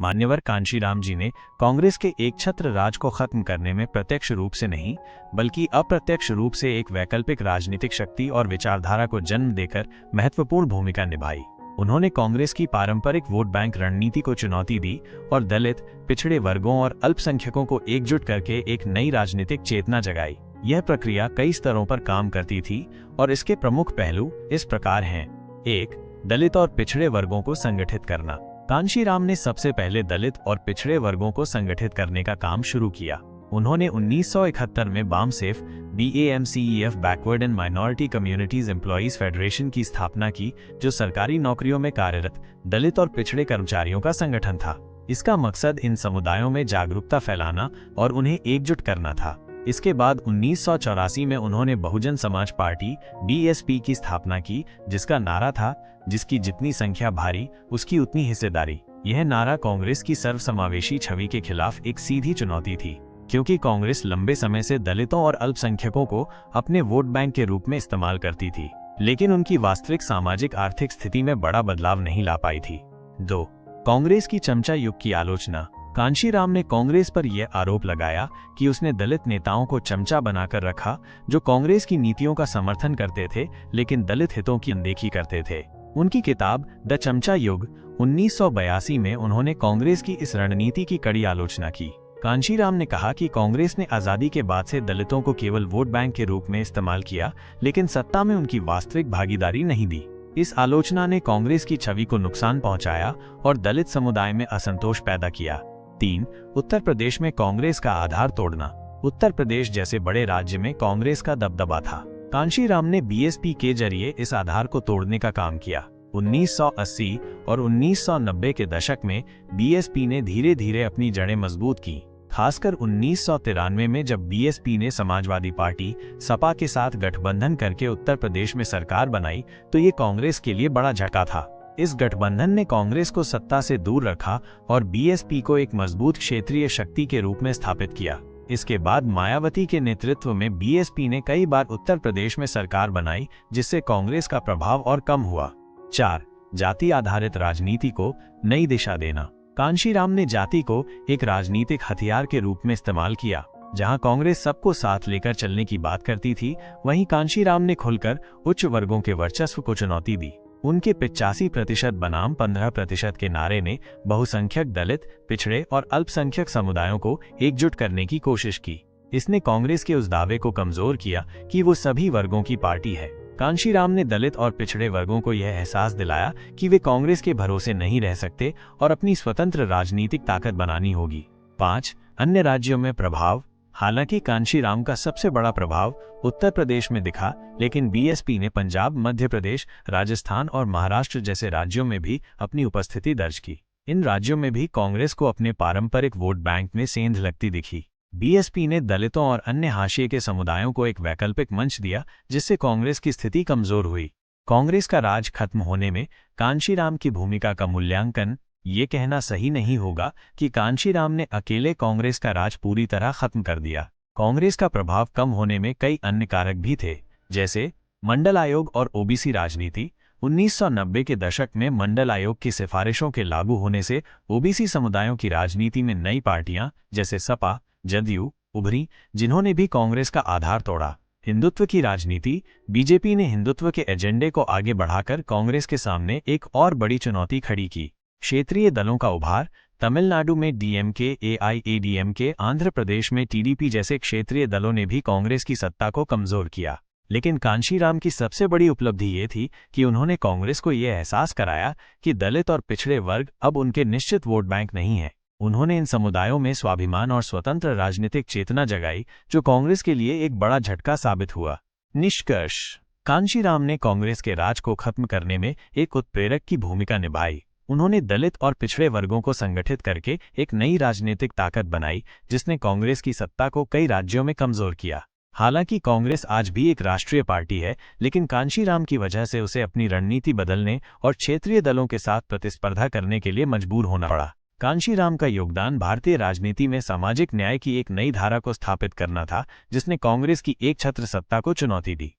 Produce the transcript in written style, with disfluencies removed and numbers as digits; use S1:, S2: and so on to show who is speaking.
S1: मान्यवर कांशीराम जी ने कांग्रेस के एक छत्र राज को खत्म करने में प्रत्यक्ष रूप से नहीं बल्कि अप्रत्यक्ष रूप से एक वैकल्पिक राजनीतिक शक्ति और विचारधारा को जन्म देकर महत्वपूर्ण भूमिका निभाई। उन्होंने कांग्रेस की पारंपरिक वोट बैंक रणनीति को चुनौती दी और दलित, पिछड़े वर्गों और अल्पसंख्यकों को एकजुट करके एक नई राजनीतिक चेतना जगाई। यह प्रक्रिया कई स्तरों पर काम करती थी और इसके प्रमुख पहलू इस प्रकार हैं। 1. दलित और पिछड़े वर्गों को संगठित करना। कांशीराम ने सबसे पहले दलित और पिछड़े वर्गों को संगठित करने का काम शुरू किया। उन्होंने 1971 में BAMCEF BAMCEF backward and minority communities employees federation की स्थापना की, जो सरकारी नौकरियों में कार्यरत दलित और पिछड़े कर्मचारियों का संगठन था। इसका मकसद इन समुदायों में जागरूकता फैलाना और उन्हें एकजुट करना था। इसके बाद 1984 में उन्होंने बहुजन समाज पार्टी BSP की स्थापना की, जिसका नारा था, जिसकी जितनी संख्या भारी उसकी उतनी हिस्सेदारी। यह नारा कांग्रेस की सर्वसमावेशी छवि के खिलाफ एक सीधी चुनौती थी, क्योंकि कांग्रेस लंबे समय से दलितों और अल्पसंख्यकों को अपने वोट बैंक के रूप में इस्तेमाल करती थी, लेकिन उनकी वास्तविक सामाजिक आर्थिक स्थिति में बड़ा बदलाव नहीं ला पाई थी। 2. कांग्रेस की चमचा युग की आलोचना। कांशीराम ने कांग्रेस पर यह आरोप लगाया कि उसने दलित नेताओं को चमचा बनाकर रखा, जो कांग्रेस की नीतियों का समर्थन करते थे लेकिन दलित हितों की अनदेखी करते थे। उनकी किताब द चमचा युग 1982 में उन्होंने कांग्रेस की इस रणनीति की कड़ी आलोचना की। कांशीराम ने कहा कि कांग्रेस ने आजादी के बाद से दलितों को केवल वोट बैंक के रूप में इस्तेमाल किया, लेकिन सत्ता में उनकी वास्तविक भागीदारी नहीं दी। इस आलोचना ने कांग्रेस की छवि को नुकसान पहुंचाया और दलित समुदाय में असंतोष पैदा किया। 3. उत्तर प्रदेश में कांग्रेस का आधार तोड़ना। उत्तर प्रदेश जैसे बड़े राज्य में कांग्रेस का दबदबा था। कांशीराम ने BSP के जरिए इस आधार को तोड़ने का काम किया। 1980 और 1990 के दशक में BSP ने धीरे धीरे अपनी जड़ें मजबूत की। खासकर 1993 में जब BSP ने समाजवादी पार्टी सपा के साथ गठबंधन करके उत्तर प्रदेश में सरकार बनाई, तो ये कांग्रेस के लिए बड़ा झटका था। इस गठबंधन ने कांग्रेस को सत्ता से दूर रखा और BSP को एक मजबूत क्षेत्रीय शक्ति के रूप में स्थापित किया। इसके बाद मायावती के नेतृत्व में BSP ने कई बार उत्तर प्रदेश में सरकार बनाई, जिससे कांग्रेस का प्रभाव और कम हुआ। 4. जाति आधारित राजनीति को नई दिशा देना। कांशीराम ने जाति को एक राजनीतिक हथियार के रूप में इस्तेमाल किया। जहां कांग्रेस सबको साथ लेकर चलने की बात करती थी, वहीं कांशीराम ने खुलकर उच्च वर्गों के वर्चस्व को चुनौती दी। उनके 85% बनाम 15% के नारे ने बहुसंख्यक दलित, पिछड़े और अल्पसंख्यक समुदायों को एकजुट करने की कोशिश की। इसने कांग्रेस के उस दावे को कमजोर किया कि वो सभी वर्गों की पार्टी है। कांशीराम ने दलित और पिछड़े वर्गों को यह एहसास दिलाया कि वे कांग्रेस के भरोसे नहीं रह सकते और अपनी स्वतंत्र राजनीतिक ताकत बनानी होगी। 5. अन्य राज्यों में प्रभाव। हालांकि कांशीराम का सबसे बड़ा प्रभाव उत्तर प्रदेश में दिखा, लेकिन BSP ने पंजाब, मध्य प्रदेश, राजस्थान और महाराष्ट्र जैसे राज्यों में भी अपनी उपस्थिति दर्ज की। इन राज्यों में भी कांग्रेस को अपने पारंपरिक वोट बैंक में सेंध लगती दिखी। BSP ने दलितों और अन्य हाशिए के समुदायों को एक वैकल्पिक मंच दिया, जिससे कांग्रेस की स्थिति कमजोर हुई। कांग्रेस का राज खत्म होने में कांशीराम की भूमिका का मूल्यांकन ये कहना सही नहीं होगा कि कांशीराम ने अकेले कांग्रेस का राज पूरी तरह खत्म कर दिया। कांग्रेस का प्रभाव कम होने में कई अन्य कारक भी थे, जैसे मंडल आयोग और OBC राजनीति। 1990 के दशक में मंडल आयोग की सिफारिशों के लागू होने से OBC समुदायों की राजनीति में नई पार्टियां जैसे सपा, जदयू उभरी, जिन्होंने भी कांग्रेस का आधार तोड़ा। हिंदुत्व की राजनीति। BJP ने हिंदुत्व के एजेंडे को आगे बढ़ाकर कांग्रेस के सामने एक और बड़ी चुनौती खड़ी की। क्षेत्रीय दलों का उभार। तमिलनाडु में DMK, AIADMK, आंध्र प्रदेश में TDP जैसे क्षेत्रीय दलों ने भी कांग्रेस की सत्ता को कमजोर किया। लेकिन कांशीराम की सबसे बड़ी उपलब्धि ये थी कि उन्होंने कांग्रेस को यह एहसास कराया कि दलित और पिछड़े वर्ग अब उनके निश्चित वोट बैंक नहीं है। उन्होंने इन समुदायों में स्वाभिमान और स्वतंत्र राजनीतिक चेतना जगाई, जो कांग्रेस के लिए एक बड़ा झटका साबित हुआ। निष्कर्ष। कांशीराम ने कांग्रेस के राज को खत्म करने में एक उत्प्रेरक की भूमिका निभाई। उन्होंने दलित और पिछड़े वर्गों को संगठित करके एक नई राजनीतिक ताकत बनाई, जिसने कांग्रेस की सत्ता को कई राज्यों में कमजोर किया। हालांकि कांग्रेस आज भी एक राष्ट्रीय पार्टी है, लेकिन कांशीराम की वजह से उसे अपनी रणनीति बदलने और क्षेत्रीय दलों के साथ प्रतिस्पर्धा करने के लिए मजबूर होना पड़ा। कांशीराम का योगदान भारतीय राजनीति में सामाजिक न्याय की एक नई धारा को स्थापित करना था, जिसने कांग्रेस की एक छत्र सत्ता को चुनौती दी।